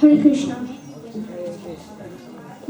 Hare Krishna.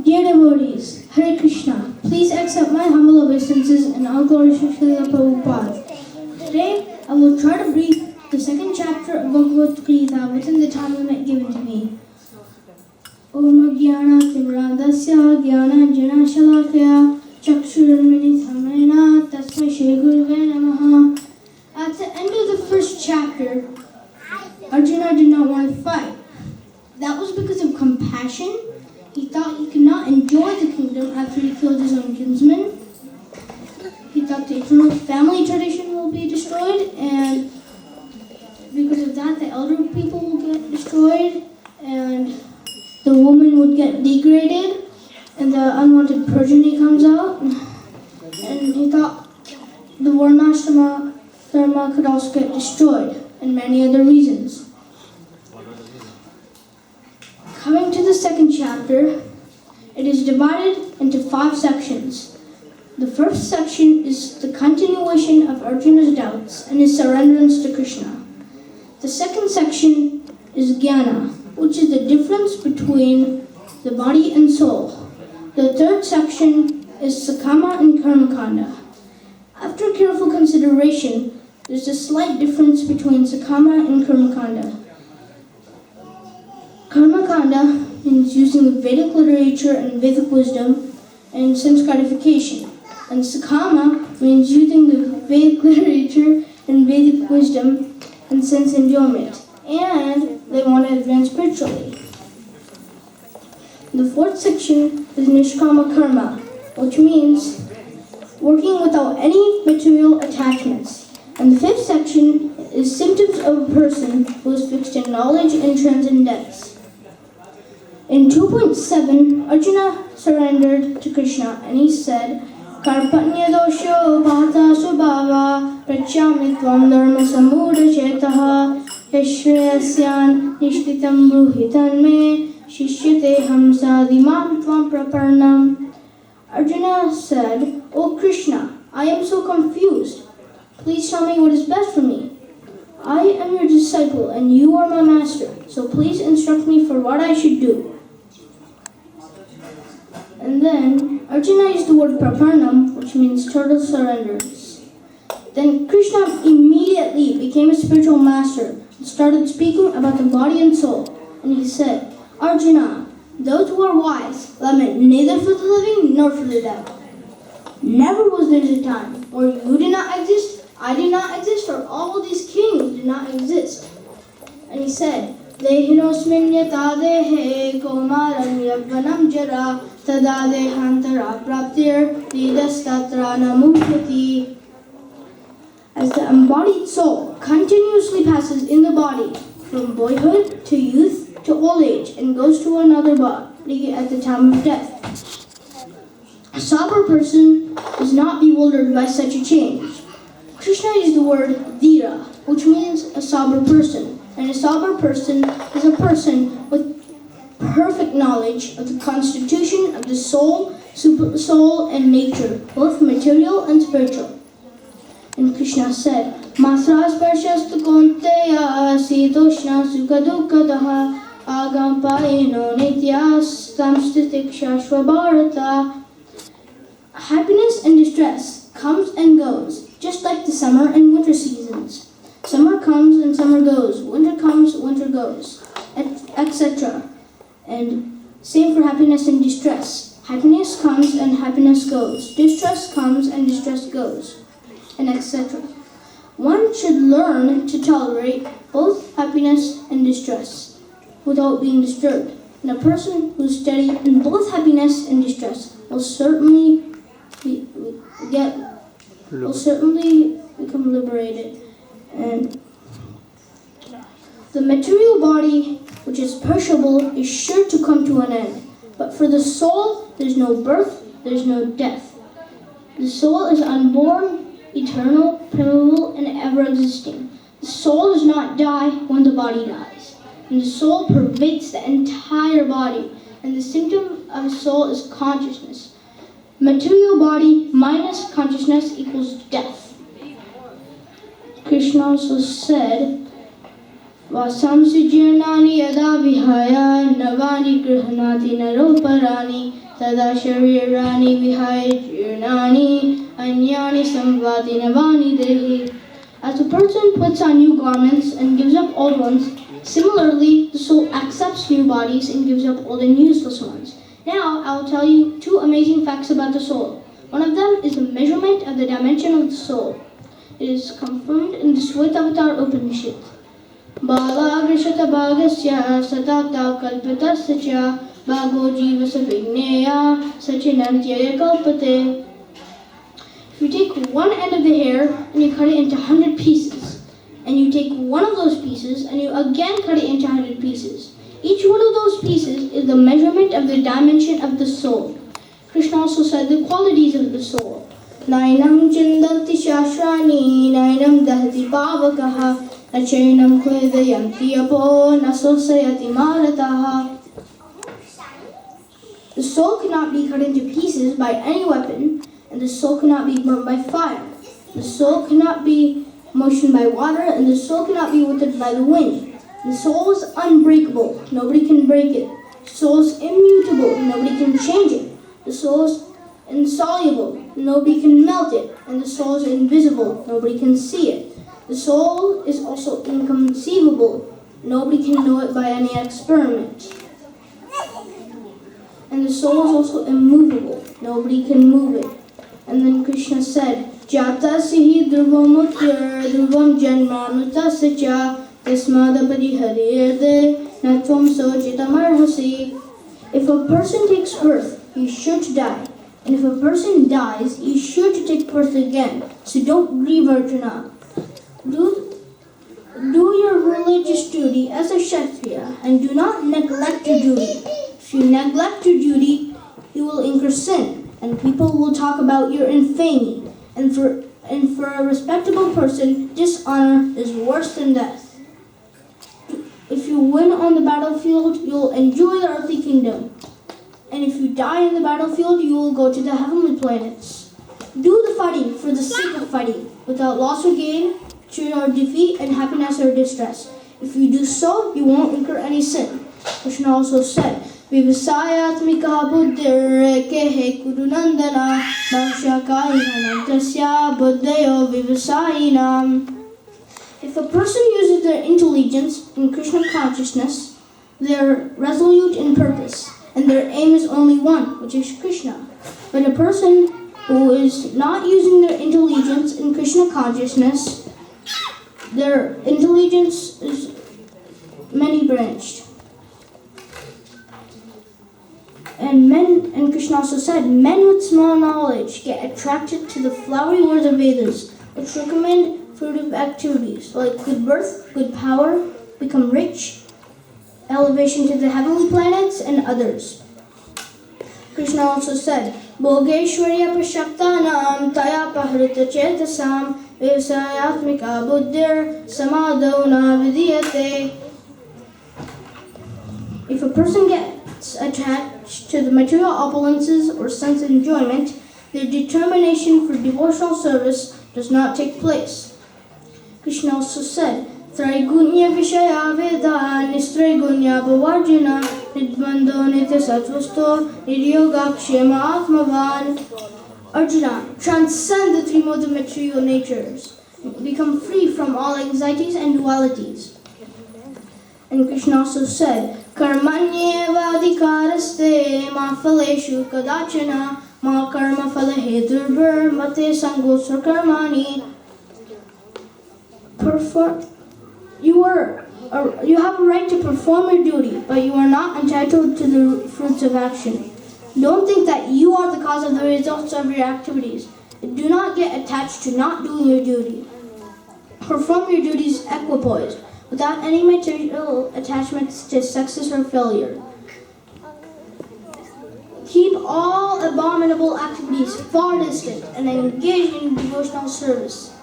Dear devotees, Hare Krishna, please accept my humble obeisances and all glory to Srila Prabhupada. Today, I will try to brief the second chapter of Bhagawad Gita within the time limit given to me. Om Jnana Timradasya Jnana Jana Shalakaya Chakshurmini Thamena Tasmai Shri Gurave Namaha. At the end of the first chapter, Arjuna did not want to fight. That was because of compassion. He thought he could not enjoy the kingdom after he killed his own kinsman. He thought the eternal family tradition will be destroyed, and because of that, the elder people will get destroyed, and the woman would get degraded, and the unwanted progeny comes out. And he thought the Varnashrama Dharma could also get destroyed, and many other reasons. Coming to the second chapter, it is divided into 5 sections. The first section is the continuation of Arjuna's doubts and his surrenderance to Krishna. The second section is Jnana, which is the difference between the body and soul. The third section is Sakama and Karmakanda. After careful consideration, there's a slight difference between Sakama and Karmakanda. Karmakanda means using the Vedic literature and Vedic wisdom and sense gratification. And Sakama means using the Vedic literature and Vedic wisdom and sense enjoyment. And they want to advance spiritually. The fourth section is Nishkama Karma, which means working without any material attachments. And the fifth section is symptoms of a person who is fixed in knowledge and transcendence. In 2.7, Arjuna surrendered to Krishna and he said, Karpanya dosho bhata subhava prachyami tvam dharma samudha chetaha yashreyasyan nishtitam bruhitan me shishyate hamsadimam tvam praparnam. Arjuna said, O Krishna, I am so confused. Please tell me what is best for me. I am your disciple and you are my master, so please instruct me for what I should do. And then Arjuna used the word praparnam, which means total surrenders. Then Krishna immediately became a spiritual master and started speaking about the body and soul. And he said, Arjuna, those who are wise lament neither for the living nor for the dead. Never was there a time where you did not exist, I did not exist, or all of these kings did not exist. And he said, Dehinosmin yata dehe komaram yavvanam jara tada dehantara praptir lidastatra namukhyati. As the embodied soul continuously passes in the body from boyhood to youth to old age and goes to another body at the time of death. A sober person is not bewildered by such a change. Krishna used the word dhira, which means a sober person. And a sober person is a person with perfect knowledge of the constitution of the soul, super soul, and nature, both material and spiritual. And Krishna said, Masras parshastu konteya sitoshna sukadukadaha agampaino nityas tamstitiksha bharata. Happiness and distress comes and goes, just like the summer and winter seasons. Summer comes and summer goes, winter comes, winter goes, etc. And same for happiness and distress. Happiness comes and happiness goes. Distress comes and distress goes, and etc. One should learn to tolerate both happiness and distress without being disturbed. And a person who is steady in both happiness and distress will certainly become liberated. And the material body, which is perishable, is sure to come to an end. But for the soul, there's no birth, there's no death. The soul is unborn, eternal, primeval, and ever-existing. The soul does not die when the body dies. And the soul pervades the entire body. And the symptom of a soul is consciousness. Material body minus consciousness equals death. Krishna also said, Vasamsi jirnani yada vihaya navani grihanati naroparani tada sharirani vihaya jirnani anyani samvati navani dehi. As a person puts on new garments and gives up old ones, similarly the soul accepts new bodies and gives up old and useless ones. Now I will tell you two amazing facts about the soul. One of them is the measurement of the dimension of the soul. It is confirmed in the Shvetavatar Upanishad. Bala Grishata Bhagasya Satakta Kalpatasya Cha Bhago Jivasa Vigneya Sachinantyaya Kalpate. If you take one end of the hair and you cut it into 100 pieces, and you take one of those pieces and you again cut it into 100 pieces, each one of those pieces is the measurement of the dimension of the soul. Krishna also said the qualities of the soul. Nainam chindanti shashrani, nainam dahati pavakaha, nachainam kvedayanti apo, nasosayati marataha. The soul cannot be cut into pieces by any weapon, and the soul cannot be burnt by fire. The soul cannot be motioned by water, and the soul cannot be withered by the wind. The soul is unbreakable, nobody can break it. The soul is immutable, nobody can change it. The soul is insoluble, nobody can melt it. And the soul is invisible, nobody can see it. The soul is also inconceivable, nobody can know it by any experiment. And the soul is also immovable, nobody can move it. And then Krishna said, Jata sihi dhruvamutyar dhruvam janmanutasya cha tasmadapadi hariyade natvam sojitamarhasi. If a person takes birth, he is sure to die. And if a person dies, he is sure to take birth again. So don't grieve, Arjuna. Do your religious duty as a Kshatriya and do not neglect your duty. If you neglect your duty, you will incur sin, and people will talk about your infamy. And for a respectable person, dishonor is worse than death. If you win on the battlefield, you will enjoy the earthly kingdom. And if you die in the battlefield, you will go to the heavenly planets. Do the fighting for the sake of fighting, without loss or gain, victory or defeat, and happiness or distress. If you do so, you won't incur any sin. Krishna also said, Vivasayatmika buddhireke kudunandana bhavshakainanantasya buddhayo vivasayinam. If a person uses their intelligence in Krishna consciousness, they are resolute in purpose, and their aim is only one, which is Krishna. But a person who is not using their intelligence in Krishna consciousness, their intelligence is many-branched. And Krishna also said, men with small knowledge get attracted to the flowery words of Vedas, which recommend fruitive activities like good birth, good power, become rich, elevation to the heavenly planets, and others. Krishna also said, Bhogeshwarya prashaktanam taya pahrita chetasam vivasayatmika buddhir samadona vidiyate. If a person gets attached to the material opulences or sense enjoyment, their determination for devotional service does not take place. Krishna also said, Traigunya Vishaya Veda Nistraigunya Bhavarjuna Nidbando Nitya Satvasto Nidyoga Kshema Atmavan. Arjuna, transcend the three modes of material natures. Become free from all anxieties and dualities. And Krishna also said, Karmanyeva adhikaraste ma phaleshu kadachana ma karma phala heturbhar mate sangosra karmani. You have a right to perform your duty, but you are not entitled to the fruits of action. Don't think that you are the cause of the results of your activities. Do not get attached to not doing your duty. Perform your duties equipoised, without any material attachments to success or failure. Keep all abominable activities far distant and engage in devotional service.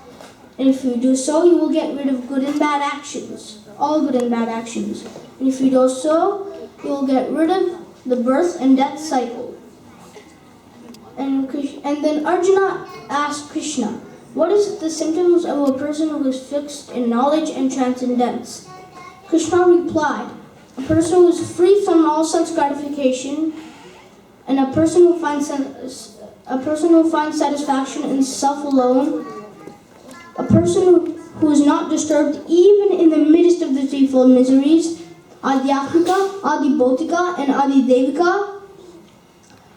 And if you do so, you will get rid of good and bad actions, all good and bad actions. And if you do so, you will get rid of the birth and death cycle. And then Arjuna asked Krishna, what is the symptoms of a person who is fixed in knowledge and transcendence? Krishna replied, a person who is free from all sense gratification and a person who finds satisfaction in self alone, a person who is not disturbed even in the midst of the threefold miseries, Adhyatmika, Adhibhautika, and Adhidevika,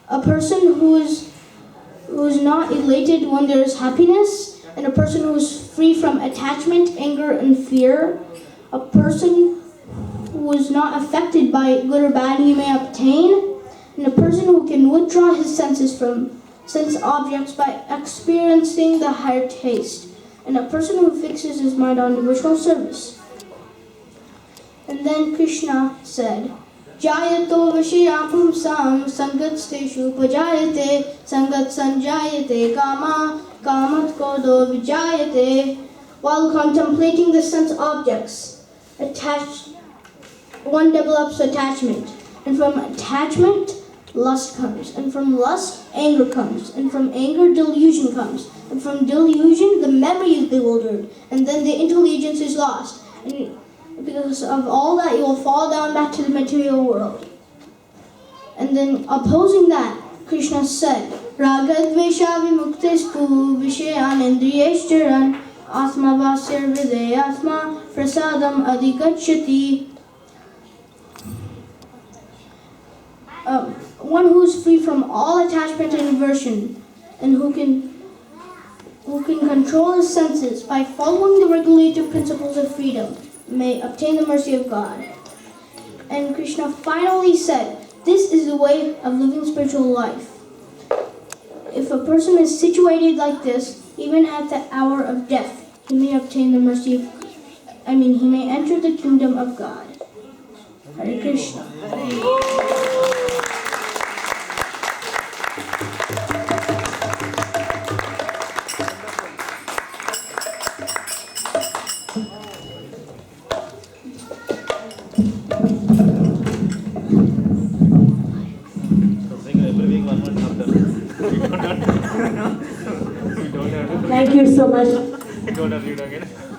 a person who is not elated when there is happiness, and a person who is free from attachment, anger, and fear, a person who is not affected by good or bad he may obtain, and a person who can withdraw his senses from sense objects by experiencing the higher taste, and a person who fixes his mind on devotional service. And then Krishna said, Jayato Vishayam Pumsam Sangat Steshu Pajayate Sangat Sanjayate Kama Kamat Kodo Vijayate. While contemplating the sense objects, one develops attachment, and from attachment lust comes, and from lust anger comes, and from anger delusion comes, and from delusion the memory is bewildered, and then the intelligence is lost, and because of all that you will fall down back to the material world. And then opposing that, Krishna said, Ragadvesha vimuktestu vishayan indriyeshcharan Atma vasir videyatma prasadam adhigachyati. One who is free from all attachment and aversion, and who can control his senses by following the regulative principles of freedom, may obtain the mercy of God. And Krishna finally said, this is the way of living spiritual life. If a person is situated like this, even at the hour of death, he may obtain the mercy of he may enter the kingdom of God. Hare Krishna. Thank you so much. You don't have to read again.